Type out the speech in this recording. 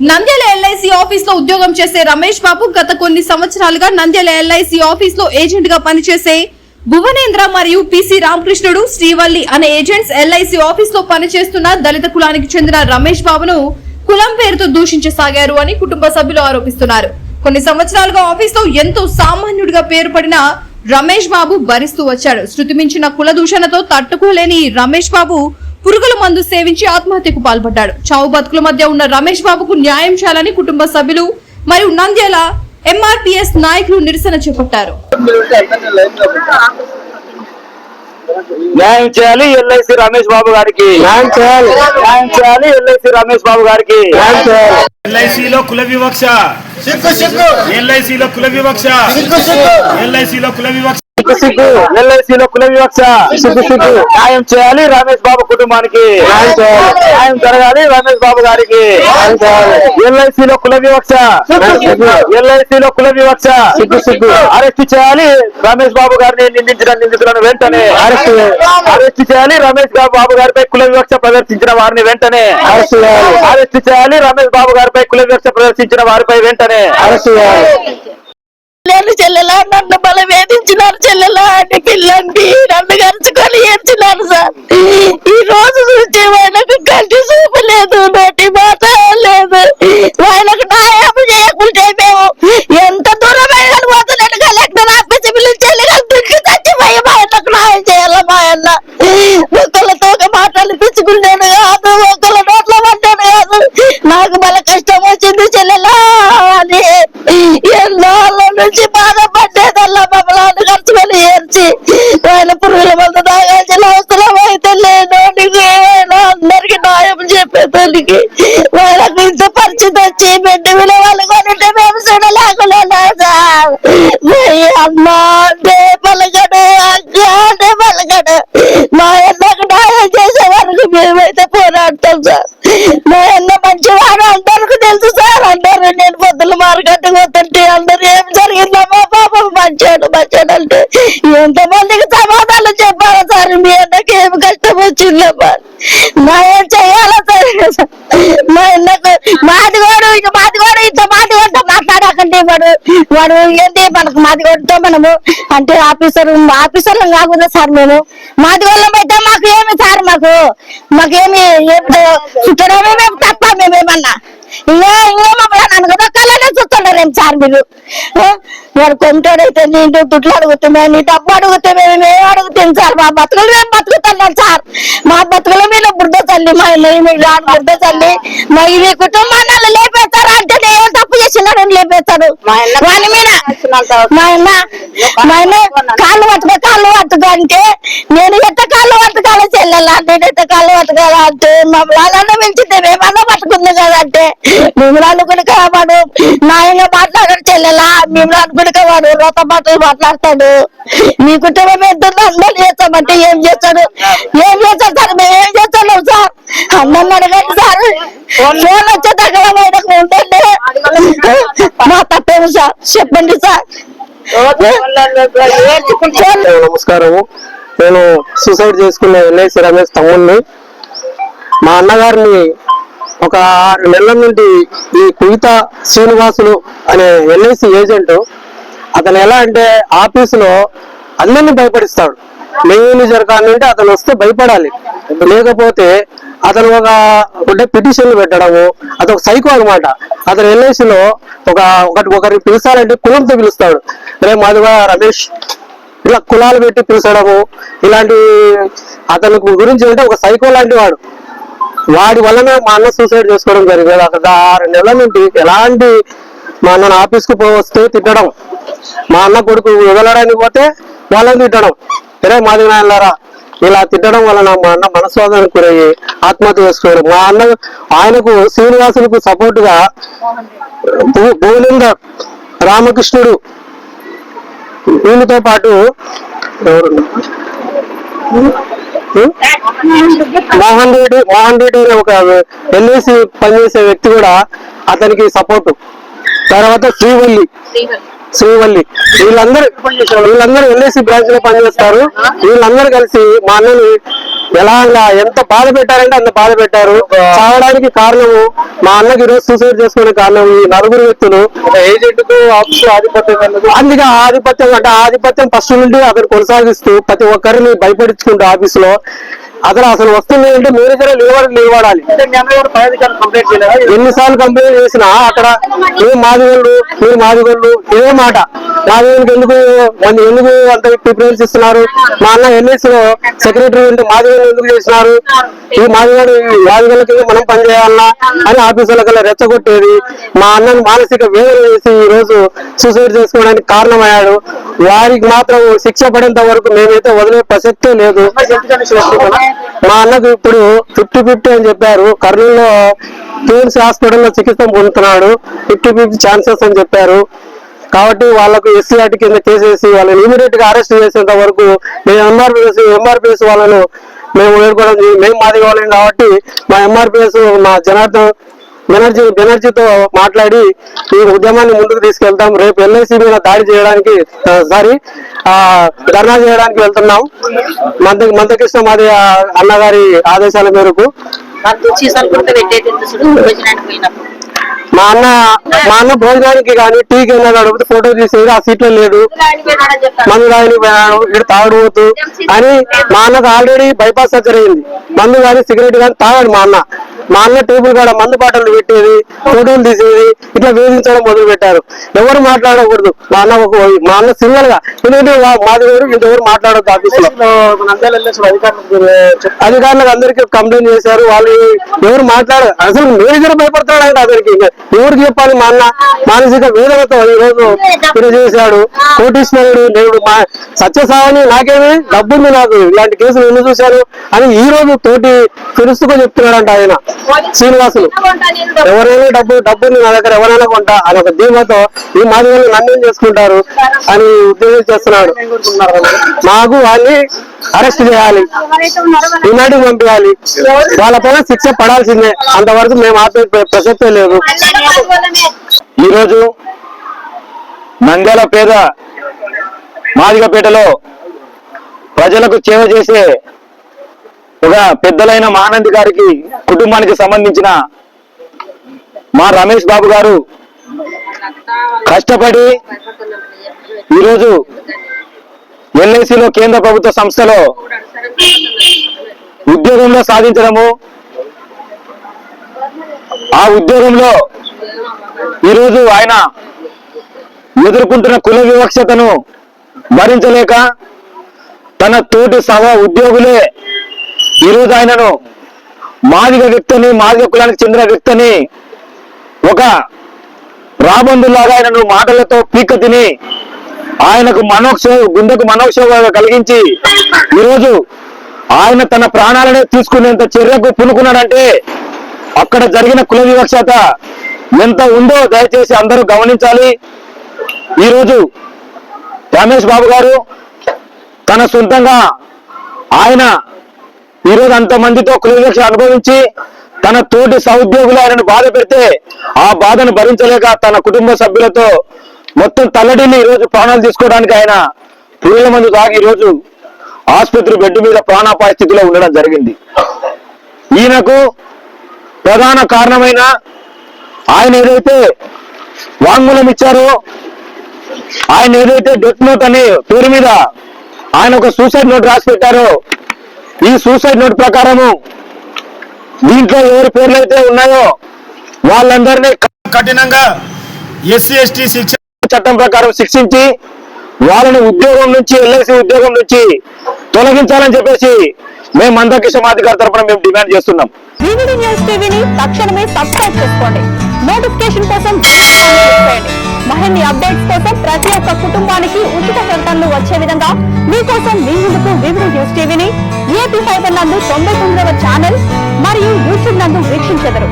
Nandyal LIC office లో ఉద్యోగం చేసే రమేష్ బాబు గత కొన్ని సంవత్సరాలుగా నంద్యాల ఎల్ఐసి ఆఫీస్ లో ఏజెంట్ గా పనిచేసే భువనేంద్ర మరియు పిసి రామకృష్ణుడు శ్రీవల్లి అనే ఏజెంట్స్ ఎల్ఐసి ఆఫీస్ లో పనిచేస్తున్న దళిత కులానికి చెందిన రమేష్ బాబును కులం పేరుతో దూషించసాగారు అని కుటుంబ సభ్యులు ఆరోపిస్తున్నారు. కొన్ని సంవత్సరాలుగా ఆఫీస్ లో ఎంతో సామాన్యుడిగా పేరు పడిన రమేష్ బాబు భరిస్తూ వచ్చాడు. శృతి మించిన కుల దూషణతో తట్టుకోలేని రమేష్ బాబు పురుగుల మందు సేవించి ఆత్మహత్యకు పాల్పడ్డాడు. చావు బతుకుల మధ్య ఉన్న రమేష్ బాబుకు న్యాయం చేయాలని కుటుంబ సభ్యులు మరియు నంద్యాల ఎంఆర్పిఎస్ నాయకులు నిరసన చేపట్టారు. న్యాయం చేయాలి ఎల్ఐసి రమేష్ బాబు గారికి, న్యాయం చేయాలి, న్యాయం చేయాలి ఎల్ఐసి రమేష్ బాబు గారికి, న్యాయం చేయాలి. ఎల్ఐసిలో కుల వివక్ష, ఎల్ఐసిలో కుల వివక్ష, ఎల్ఐసిలో కుల వివక్ష, ఎల్ఐసిలో కుల వివక్ష, న్యాయం చేయాలి రమేష్ బాబు కుటుంబానికి, న్యాయం చేయాలి, న్యాయం జరగాలి రమేష్ బాబు గారికి, ఎల్ఐసిలో కుల వివక్ష, ఎల్ఐసిలో కుల వివక్ష, అరెస్ట్ చేయాలి రమేష్ బాబు గారిని నిందించిన నిందితులను వెంటనే అరెస్ట్ చేయాలి. రమేష్ బాబు గారిపై కుల వివక్ష ప్రదర్శించిన వారిని వెంటనే అరెస్ట్ చేయాలి. రమేష్ బాబు గారిపై కుల వివక్ష ప్రదర్శించిన వారిపై వెంటనే అరెస్ట్ చేయాలి. చెల్లెలా నన్ను బల వేధించినారు, చెల్లెలా పిల్లండి నన్ను గరుచుకొని ఏడ్చినారు సార్. ఈ రోజు చూస్తే వాళ్ళకు కంటి చూపు లేదు, నోటి మాట లేదు. వాళ్ళకు న్యాయం చేయకుంటే మేము ఎంత దూరమైన పోతలేను. కలెక్టర్ ఆఫీస్ పిలిచేయాలి, దుక్కి చచ్చిపోయి మా అన్నకు న్యాయం చేయాలి. మా అన్న ఒకళ్ళతో ఒక మాట అనిపించుకున్నాను కాదు, ఒకళ్ళ నోట్లో పడ్డాను కాదు. నాకు బల కష్టం వచ్చింది చెల్లెలా అని ఎన్నోళ్ళ నుంచి బాధపడ్డేదల్లా మమ్మల్ని ఖర్చుకొని ఏర్చి ఆయన పురుగుల మందు తాగాల్సిన అవసరం అయితే లేను. అందరికి న్యాయం చెప్పేదానికి వాళ్ళకి ఇంత పరిస్థితి వచ్చి బిడ్డ విలువలు కొనింటే మేము చూడలేకుండా సార్. అమ్మ అంటే పలకడు, అక్క అంటే పలకడు. మా అన్నకు న్యాయం చేసే వరకు మేమైతే పోరాడతాం సార్. మా అన్న మంచివాడు అందరికి తెలుసు సార్. అందరు నేను పొద్దులు మార్కెట్ పోతుంటే అందరు ఏం జరిగిందమ్మా పాపం మంచాడు మంచాడు అంటే ఎంతమందికి సమాధానం చెప్పాలా సార్. మీ అన్నకి ఏం కష్టం వచ్చిందమ్మా, మా ఏం చెయ్యాలా సార్. మా అన్నకు మాదిగోడు ఇంత మాదిగోడుతో మాట్లాడకండి. వాడు ఏంటి మనకు మాదిగోడుతో మనము అంటే ఆఫీసర్లు కాకుండా సార్. మేము మాదిగోళ్ళం అయితే మాకు ఏమి సార్, మాకేమి చుట్టడమే మేము తప్ప మేమేమన్నా ఇంకా మమ్మల్ని అనగదొక్కాలనే చూస్తున్నారేం సార్ మీరు. వాడు కొంటాడైతే నీకు దుడ్లు అడుగుతామే, నీ డబ్బు అడుగుతే మేము అడుగుతాం సార్. మా బతుకులు మేము బతుకుతున్నాం సార్. మా బతుకుల మీద బురద చల్లి మా బురద చల్లి మీ కుటుంబాన్ని లేపేస్తారు అంటే నేను తప్పు చేసినాడని లేపేస్తాడు. వాని మీద మా ఆయన కాళ్ళు పట్టుకో అంటే నేను ఎంత కాళ్ళు పట్టుకోవాలో చెల్లెలా, నేను ఎంత కాళ్ళు పట్టుకోవాలా అంటే మమ్మల్ని పెంచితే మేమన్నా పట్టుకుంది కదంటే మిమ్మల్ని అనుకుని వాడు న్యాయంగా మాట్లాడాడు చెల్లెలా. మిమ్మల్ని అనుకుని వాడు రొత మాటలు మాట్లాడతాడు. మీ కుటుంబం ఎంత అందరూ చేస్తామంటే ఏం చేస్తాడు సార్. మేము ఏం చేస్తున్నాం సార్, అందరిని అడగండి సార్. ఫోన్ వచ్చే దగ్గర బయటకు ఉండండి. మా తప్పేమి సార్ చెప్పండి సార్. నమస్కారం, నేను సూసైడ్ చేసుకున్న ఎల్ఐసి రమేష్ తమ్ముడిని. మా అన్నగారిని ఒక 6 నెలల నుండి ఈ కుయిత శ్రీనివాసులు అనే ఎల్ఐసి ఏజెంట్ అతను ఎలా అంటే ఆఫీసులో అందరినీ భయపడిస్తాడు. మేనేజర్ కానింటే అతను వస్తే భయపడాలి, లేకపోతే అతను ఒక పిటిషన్లు పెట్టడము. అతను ఒక సైకో అనమాట. అతను ఎల్ఐసిలో ఒకరిని పిలుస్తారంటే కులంతో పిలుస్తాడు. రేపు మాదిగా రమేష్ ఇలా కులాలు పెట్టి పిలిచడము ఇలాంటి అతని గురించి అంటే ఒక సైకో లాంటి వాడు. వాడి వలన మా అన్న సూసైడ్ చేసుకోవడం జరిగింది. అక్కడ 6 నెలల నుండి ఎలాంటి మా అన్న ఆఫీస్కి వస్తే తిట్టడం, మా అన్న కొడుకు వదలడానికి పోతే వాళ్ళని తిట్టడం. సరే మాదిగా ఇలా తిట్టడం వలన మా అన్న మనస్వాదానికి గురయ్యి ఆత్మహత్య చేసుకోవడం. మా అన్న ఆయనకు శ్రీనివాసులకు సపోర్ట్ గా భువనేంద్ర, రామకృష్ణుడు వీళ్ళతో పాటు మోహన్ రెడ్డి ఒక ఎల్ఐసి పనిచేసే వ్యక్తి కూడా అతనికి సపోర్టు. తర్వాత శ్రీవల్లి వీళ్ళందరూ ఎల్ఐసి బ్రాంచ్ లో పనిచేస్తారు. వీళ్ళందరూ కలిసి మా అన్నని ఎంత బాధ పెట్టారంటే అంత బాధ పెట్టారు. చావడానికి కారణము మా అన్నకి ఈరోజు సూసైడ్ చేసుకునే కారణం ఈ నలుగురు వ్యక్తులు. ఏజెంట్ కు ఆధిపత్యం, అందుకే ఆధిపత్యం అంటే ఆధిపత్యం ఫస్ట్ నుండి అతను కొనసాగిస్తూ ప్రతి ఒక్కరిని భయపడించుకుంటూ ఆఫీసులో అసలు వస్తుంది అంటే మేనేజర్ నిలబడాలి. ఎన్నిసార్లు కంప్లైంట్ చేసినా అక్కడ మీరు మాదిగోళ్ళు ఇదే మాట. మాదిగోళ్ళకి ఎందుకు అంత ప్రిఫరెన్స్ ఇస్తున్నారు? మా అన్న ఎన్ఎస్ లో సెక్రటరీ ఉంటే మాదిగోళ్ళు ఎందుకు చేసినారు? ఈ మాదిగోళ్ళకి మనం పనిచేయాలన్నా అని ఆఫీసులకల్లా రెచ్చగొట్టేది. మా అన్నను మానసిక వేదన చేసి ఈ రోజు సూసైడ్ చేసుకోవడానికి కారణమయ్యాడు. వారికి మాత్రం శిక్ష పడేంత వరకు మేమైతే వదిలే ప్రసక్తే లేదు. మా అన్నకు ఇప్పుడు 50-50 అని చెప్పారు. కర్నూలులో కేఎంసీ హాస్పిటల్లో చికిత్స పొందుతున్నాడు. 50-50 ఛాన్సెస్ అని చెప్పారు. కాబట్టి వాళ్ళకు SCRT కింద కేసేసి వాళ్ళని ఇమీడియట్ గా అరెస్ట్ చేసేంత వరకు మేము ఎంఆర్పిఎస్ వాళ్ళను మేము వేడుకోవడం. మేము మాదిగోళ్ళం కాబట్టి మా ఎంఆర్పిఎస్ మా జనార్దన్ బెనర్జీతో మాట్లాడి ఈ ఉద్యమాన్ని ముందుకు తీసుకెళ్తాం. రేపు LIC మీద దాడి చేయడానికి ధర్నా చేయడానికి వెళ్తున్నాం. మందకృష్ణ మాది అన్నగారి ఆదేశాల మేరకు మా అన్న భోజనానికి కానీ టీకి వెళ్ళాడు, ఫోటో తీసేది ఆ సీట్లో లేదు. మందు కానీ ఇక్కడ తాగడపోతూ అని మా అన్నకు ఆల్రెడీ బైపాస్ సర్జరీ అయింది. మందు కానీ సిగరెట్ కానీ తాగాడు మా అన్న టేబుల్ కాడ మందు బాటలు పెట్టేది, ఫోటోలు తీసేది, ఇట్లా వేధించడం మొదలు పెట్టారు. ఎవరు మాట్లాడకూడదు. మా అన్న సింగల్ గా ఎందుకంటే మాది వేరు, ఇంకెవరు మాట్లాడద్దు. ఆఫీసులో అధికారులకు అందరికీ కంప్లైంట్ చేశారు. వాళ్ళు ఎవరు మాట్లాడరు. అసలు మేనేజర్ భయపడతాడు అంటే అందరికి ఎవరికి చెప్పాలి? మా అన్న మానసిక వేదనతో ఈ రోజు ఇది చేశాడు. కోటీశ్వరుడు దేవుడు సత్యసావని నాకేమి డబ్బుంది, నాకు ఇలాంటి కేసులు ఎన్ని చూశాను అని ఈ రోజు తోటి తెలుసుకో చెప్తున్నాడంట ఆయన శ్రీనివాసులు. ఎవరైనా డబ్బుని నా దగ్గర ఎవరైనా కొంటా అని ఒక ధీమాతో ఈ మాదిగలు నన్నేం చేసుకుంటారు అని ఉద్యోగం చేస్తున్నాడు. మాకు వాళ్ళని అరెస్ట్ చేయాలి, రిమాండ్కి పంపించాలి, వాళ్ళపైన శిక్ష పడాల్సిందే. అంతవరకు మేము ఆపే ప్రసక్తే లేదు. ఈరోజు నంద్యాల పేద మాదిగపేటలో ప్రజలకు సేవ చేసే ఒక పెద్దలైన మహానంది గారికి కుటుంబానికి సంబంధించిన మా రమేష్ బాబు గారు కష్టపడి ఈరోజు LICలో కేంద్ర ప్రభుత్వ సంస్థలో ఉద్యోగంలో సాధించడము, ఆ ఉద్యోగంలో ఈరోజు ఆయన ఎదుర్కొంటున్న కుల వివక్షతను భరించలేక తన తోటి ఉద్యోగులే ఈరోజు ఆయనను మాదిగ వ్యక్తిని, మాదిగ కులానికి చెందిన వ్యక్తిని ఒక రాబందులాగా ఆయనను మాటలతో పీక తిని ఆయనకు గుండెకు మనోక్షోభ కలిగించి ఈరోజు ఆయన తన ప్రాణాలనే తీసుకునేంత చర్యకు పూనుకున్నాడంటే అక్కడ జరిగిన కుల వివక్షత ఎంత ఉందో దయచేసి అందరూ గమనించాలి. ఈరోజు రమేష్ బాబు గారు తన సొంతంగా ఆయన ఈరోజు అంతమందితో కుల వివక్ష అనుభవించి తన తోటి సహోద్యోగులు ఆయనను బాధ పెడితే ఆ బాధను భరించలేక తన కుటుంబ సభ్యులతో మొత్తం తల్లడిల్లి ఈరోజు ప్రాణాలు తీసుకోవడానికి ఆయన పురుగుల మందు తాగి ఈరోజు ఆసుపత్రి బెడ్ మీద ప్రాణాపాయ స్థితిలో ఉండడం జరిగింది. ఈయనకు ప్రధాన కారణమైన ఆయన ఏదైతే వాంగ్మూలం ఇచ్చారో, ఆయన ఏదైతే డెత్ నోట్ అనే పేరు మీద ఆయన ఒక సూసైడ్ నోట్ రాసి పెట్టారో, ఈ సూసైడ్ నోట్ ప్రకారము దీంట్లో ఎవరి పేర్లు అయితే ఉన్నాయో వాళ్ళందరినీ కఠినంగా SC/ST శిక్ష చట్టం ప్రకారం శిక్షించి వాళ్ళని ఉద్యోగం నుంచి LIC ఉద్యోగం నుంచి తొలగించాలని చెప్పేసి మేము మందకృష్ణ మాది గారి తరఫున మేము డిమాండ్ చేస్తున్నాం. VVD న్యూస్ టీవీని తక్షణమే సబ్స్క్రైబ్ చేసుకోండి. నోటిఫికేషన్ కోసం చేయండి. మరిన్ని అప్డేట్స్ కోసం ప్రతి ఒక్క కుటుంబానికి ఉచిత ప్రకటనలు వచ్చే విధంగా మీకోసం మీ ముందుకు VVD న్యూస్ టీవీని AP ఫైబర్ నందు 99వ ఛానల్ మరియు యూట్యూబ్ నందు వీక్షించెదరు.